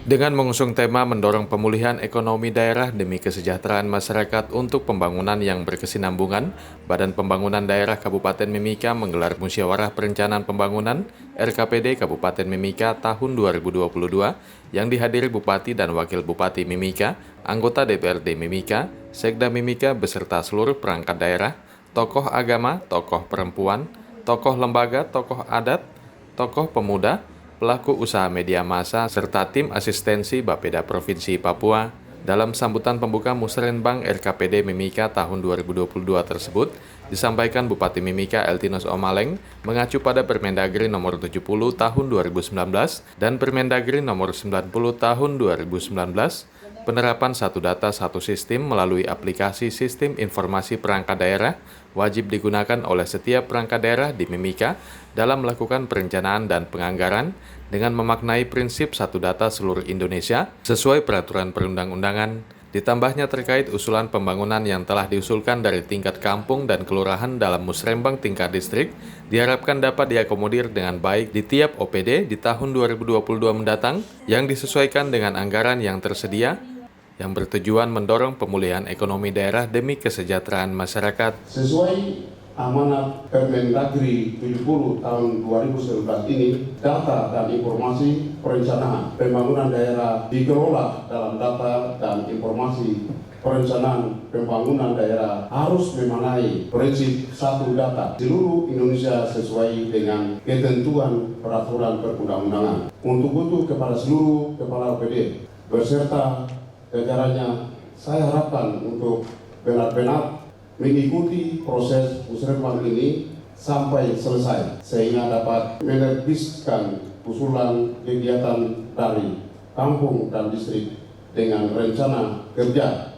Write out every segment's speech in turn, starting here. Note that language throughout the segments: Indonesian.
Dengan mengusung tema mendorong pemulihan ekonomi daerah demi kesejahteraan masyarakat untuk pembangunan yang berkesinambungan, Badan Pembangunan Daerah Kabupaten Mimika menggelar Musyawarah Perencanaan Pembangunan RKPD Kabupaten Mimika tahun 2022 yang dihadiri Bupati dan Wakil Bupati Mimika, anggota DPRD Mimika, Sekda Mimika beserta seluruh perangkat daerah, tokoh agama, tokoh perempuan, tokoh lembaga, tokoh adat, tokoh pemuda, pelaku usaha media massa, serta tim asistensi Bapeda Provinsi Papua. Dalam sambutan pembuka Musrenbang RKPD Mimika tahun 2022 tersebut, disampaikan Bupati Mimika Eltinus Omaleng mengacu pada Permendagri nomor 70 tahun 2019 dan Permendagri nomor 90 tahun 2019, penerapan satu data satu sistem melalui aplikasi Sistem Informasi Perangkat Daerah wajib digunakan oleh setiap perangkat daerah di Mimika dalam melakukan perencanaan dan penganggaran dengan memaknai prinsip satu data seluruh Indonesia sesuai peraturan perundang-undangan. Ditambahnya terkait usulan pembangunan yang telah diusulkan dari tingkat kampung dan kelurahan dalam Musrembang tingkat distrik, diharapkan dapat diakomodir dengan baik di tiap OPD di tahun 2022 mendatang yang disesuaikan dengan anggaran yang tersedia, yang bertujuan mendorong pemulihan ekonomi daerah demi kesejahteraan masyarakat. Sesuai amanat Permendagri 70 tahun 2019 ini, data dan informasi perencanaan pembangunan daerah dikelola dalam data dan informasi perencanaan pembangunan daerah harus memanai prinsip satu data seluruh Indonesia sesuai dengan ketentuan peraturan perundang-undangan. Untuk itu kepada seluruh kepala OPD beserta jajarannya, saya harapkan untuk benar-benar mengikuti proses Musrenbang ini sampai selesai sehingga dapat menerbitkan usulan kegiatan dari kampung dan distrik dengan rencana kerja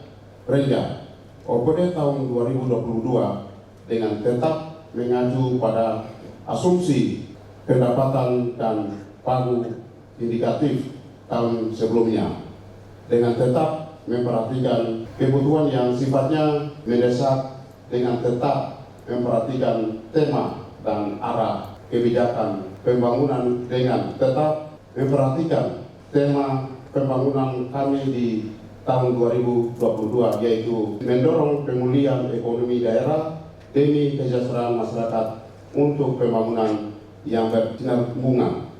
OPD tahun 2022 dengan tetap mengacu pada asumsi pendapatan dan pagu indikatif tahun sebelumnya, dengan tetap memperhatikan kebutuhan yang sifatnya mendesak, dengan tetap memperhatikan tema dan arah kebijakan pembangunan, dengan tetap memperhatikan tema pembangunan kami di tahun 2022, yaitu mendorong pemulihan ekonomi daerah demi kesejahteraan masyarakat untuk pembangunan yang berkesinambungan.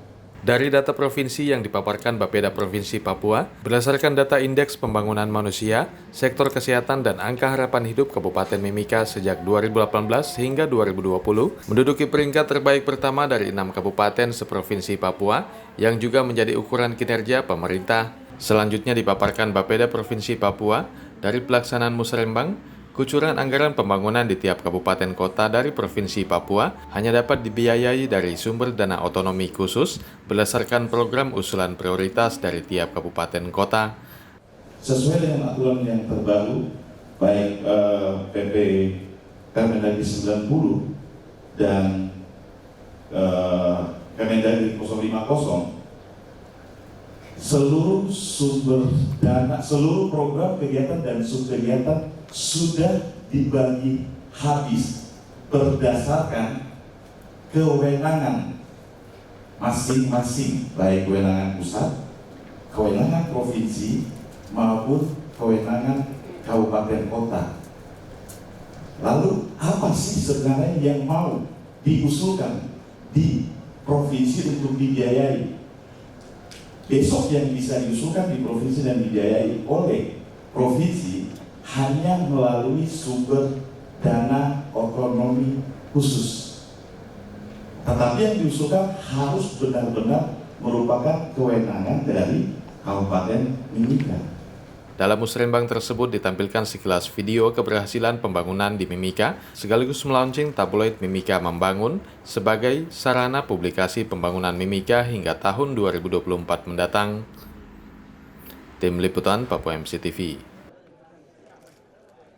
Dari data provinsi yang dipaparkan Bapeda Provinsi Papua, berdasarkan data Indeks Pembangunan Manusia, Sektor Kesehatan dan Angka Harapan Hidup Kabupaten Mimika sejak 2018 hingga 2020, menduduki peringkat terbaik pertama dari 6 kabupaten seprovinsi Papua, yang juga menjadi ukuran kinerja pemerintah. Selanjutnya dipaparkan Bapeda Provinsi Papua, dari pelaksanaan Musrembang, kucuran anggaran pembangunan di tiap kabupaten kota dari Provinsi Papua hanya dapat dibiayai dari sumber dana otonomi khusus berdasarkan program usulan prioritas dari tiap kabupaten kota. Sesuai dengan aturan yang terbaru, baik PP Permendagri 90 dan Permendagri 050, seluruh sumber dana, seluruh program kegiatan dan subkegiatan sudah dibagi habis berdasarkan kewenangan masing-masing, baik kewenangan pusat, kewenangan provinsi, maupun kewenangan kabupaten kota. Lalu apa sih sebenarnya yang mau diusulkan di provinsi untuk dibiayai? Besok yang bisa diusulkan di provinsi dan dibiayai oleh provinsi hanya melalui sumber dana otonomi khusus. Tetapi yang diusulkan harus benar-benar merupakan kewenangan dari Kabupaten Mimika. Dalam musrenbang tersebut ditampilkan sekilas video keberhasilan pembangunan di Mimika, sekaligus melaunching tabloid Mimika Membangun sebagai sarana publikasi pembangunan Mimika hingga tahun 2024 mendatang. Tim Liputan Papua MCTV.